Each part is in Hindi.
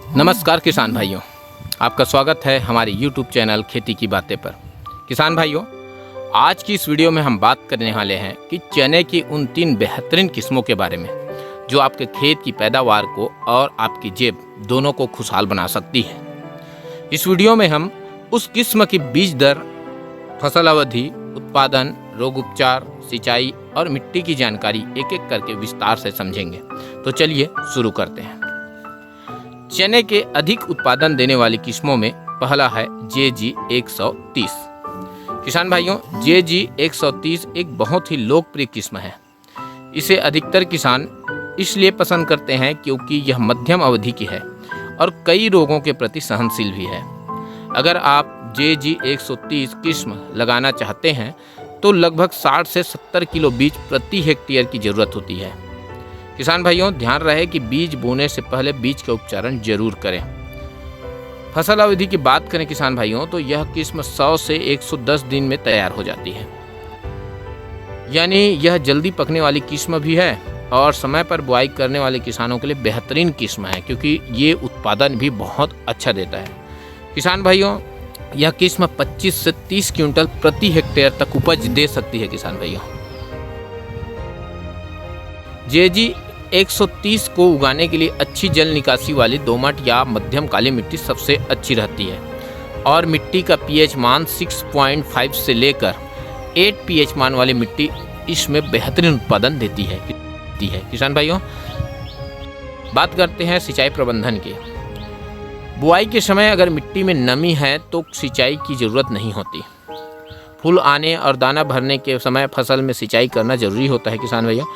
नमस्कार किसान भाइयों, आपका स्वागत है हमारे YouTube चैनल खेती की बातें पर। किसान भाइयों, आज की इस वीडियो में हम बात करने वाले हैं कि चने की उन 3 बेहतरीन किस्मों के बारे में जो आपके खेत की पैदावार को और आपकी जेब दोनों को खुशहाल बना सकती है। इस वीडियो में हम उस किस्म की बीज दर, फसल अवधि, उत्पादन, रोग उपचार, सिंचाई और मिट्टी की जानकारी एक एक करके विस्तार से समझेंगे। तो चलिए शुरू करते हैं। चने के अधिक उत्पादन देने वाली किस्मों में पहला है JG 130। किसान भाइयों, JG 130 एक बहुत ही लोकप्रिय किस्म है। इसे अधिकतर किसान इसलिए पसंद करते हैं क्योंकि यह मध्यम अवधि की है और कई रोगों के प्रति सहनशील भी है। अगर आप JG 130 किस्म लगाना चाहते हैं तो लगभग 60 से 70 किलो बीज प्रति हेक्टेयर की ज़रूरत होती है। किसान भाइयों, ध्यान रहे कि बीज बोने से पहले बीज का उपचारण जरूर करें। फसल अवधि की बात करें किसान भाइयों, तो यह किस्म 100 से 110 दिन में तैयार हो जाती है, यानी यह जल्दी पकने वाली किस्म भी है और समय पर बुआई करने वाले किसानों के लिए बेहतरीन किस्म है क्योंकि ये उत्पादन भी बहुत अच्छा देता है। किसान भाइयों, यह किस्म 25 से 30 क्विंटल प्रति हेक्टेयर तक उपज दे सकती है। किसान भाइयों, JG 130 को उगाने के लिए अच्छी जल निकासी वाली दोमट या मध्यम काली मिट्टी सबसे अच्छी रहती है और मिट्टी का pH मान 6.5 से लेकर 8 pH मान वाली मिट्टी इसमें बेहतरीन उत्पादन देती है। किसान भाइयों, बात करते हैं सिंचाई प्रबंधन की। बुआई के समय अगर मिट्टी में नमी है तो सिंचाई की ज़रूरत नहीं होती। फूल आने और दाना भरने के समय फसल में सिंचाई करना जरूरी होता है। किसान भाइयों,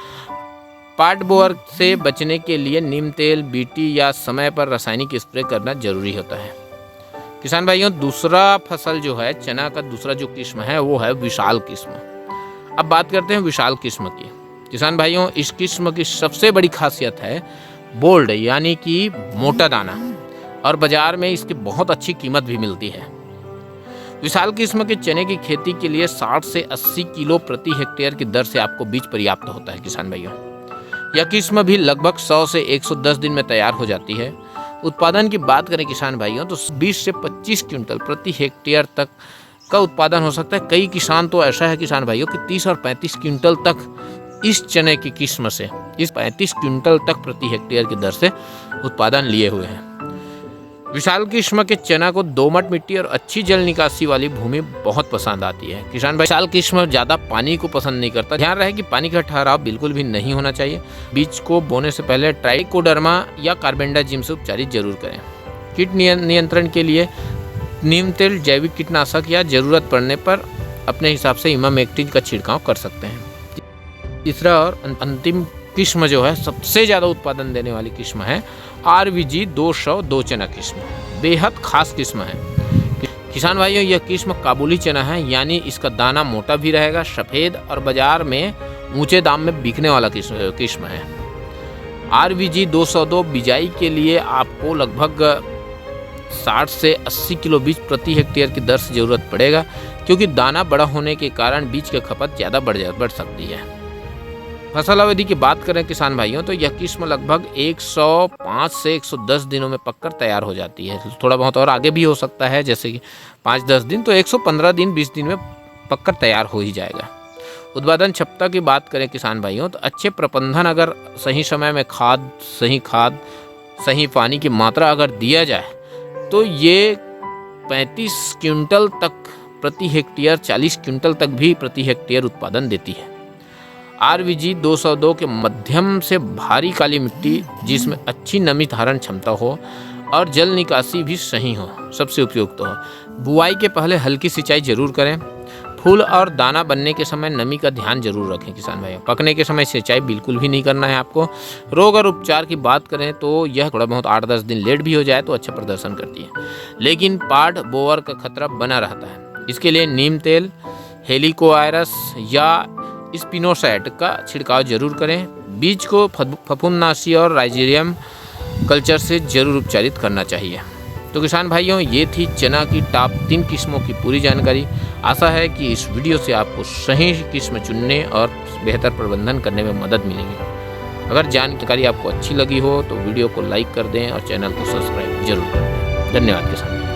पार्ट बोअर से बचने के लिए नीम तेल, BT या समय पर रासायनिक स्प्रे करना जरूरी होता है। किसान भाइयों, दूसरा फसल जो है चना का दूसरा जो किस्म है वो है विशाल किस्म। अब बात करते हैं विशाल किस्म की। किसान भाइयों, इस किस्म की सबसे बड़ी खासियत है बोल्ड यानी कि मोटा दाना, और बाजार में इसकी बहुत अच्छी कीमत भी मिलती है। विशाल किस्म के चने की खेती के लिए 60 से 80 किलो प्रति हेक्टेयर की दर से आपको बीज पर्याप्त होता है। किसान भाइयों, यह किस्म भी लगभग 100 से 110 दिन में तैयार हो जाती है। उत्पादन की बात करें किसान भाइयों, तो 20 से 25 क्विंटल प्रति हेक्टेयर तक का उत्पादन हो सकता है। कई किसान तो ऐसा है किसान भाइयों कि 30 और 35 क्विंटल तक इस चने की किस्म से 35 क्विंटल तक प्रति हेक्टेयर की दर से उत्पादन लिए हुए हैं। विशाल किस्म के चना को दोमट मिट्टी और अच्छी जल निकासी वाली भूमि बहुत पसंद आती है। किसान भाई, विशाल किस्म ज़्यादा पानी को पसंद नहीं करता। ध्यान रहे कि पानी का ठहराव बिल्कुल भी नहीं होना चाहिए। बीज को बोने से पहले ट्राइकोडर्मा या कार्बेंडाजिम से उपचारित जरूर करें। कीट नियंत्रण के लिए नीम तेल, जैविक कीटनाशक या ज़रूरत पड़ने पर अपने हिसाब से इमामेक्टिन का छिड़काव कर सकते हैं। तीसरा और अंतिम किस्म जो है सबसे ज़्यादा उत्पादन देने वाली किस्म है RVG 202 चना किस्म। बेहद खास किस्म है। किसान भाइयों, यह किस्म काबुली चना है, यानी इसका दाना मोटा भी रहेगा, सफ़ेद और बाजार में ऊंचे दाम में बिकने वाला किस्म है। RVG 202 बिजाई के लिए आपको लगभग 60 से 80 किलो बीज प्रति हेक्टेयर की दर से ज़रूरत पड़ेगा क्योंकि दाना बड़ा होने के कारण बीज की खपत ज़्यादा बढ़ सकती है। फसल अवधि की बात करें किसान भाइयों, तो यह किस्म लगभग 105 से 110 दिनों में पककर तैयार हो जाती है। थोड़ा बहुत और आगे भी हो सकता है, जैसे कि 5-10 दिन, तो 115 दिन 20 दिन में पककर तैयार हो ही जाएगा। उत्पादन क्षमता की बात करें किसान भाइयों, तो अच्छे प्रबंधन, अगर सही समय में खाद, सही पानी की मात्रा अगर दिया जाए तो ये 35 क्विंटल तक प्रति हेक्टेयर, 40 क्विंटल तक भी प्रति हेक्टेयर उत्पादन देती है। RVG 202 के मध्यम से भारी काली मिट्टी जिसमें अच्छी नमी धारण क्षमता हो और जल निकासी भी सही हो सबसे उपयुक्त हो। बुआई के पहले हल्की सिंचाई जरूर करें। फूल और दाना बनने के समय नमी का ध्यान जरूर रखें। किसान भाइयों, पकने के समय सिंचाई बिल्कुल भी नहीं करना है आपको। रोग और उपचार की बात करें तो यह थोड़ा बहुत 8-10 दिन लेट भी हो जाए तो अच्छा प्रदर्शन करती है, लेकिन पार्ट बोअर का खतरा बना रहता है। इसके लिए नीम तेल, हेलिकोवायरस या स्पिनोसाइड का छिड़काव जरूर करें। बीज को फफूंदनाशी और राइजोबियम कल्चर से जरूर उपचारित करना चाहिए। तो किसान भाइयों, ये थी चना की टॉप 3 किस्मों की पूरी जानकारी। आशा है कि इस वीडियो से आपको सही किस्म चुनने और बेहतर प्रबंधन करने में मदद मिलेगी। अगर जानकारी आपको अच्छी लगी हो तो वीडियो को लाइक कर दें और चैनल को सब्सक्राइब जरूर कर दें। धन्यवाद किसान।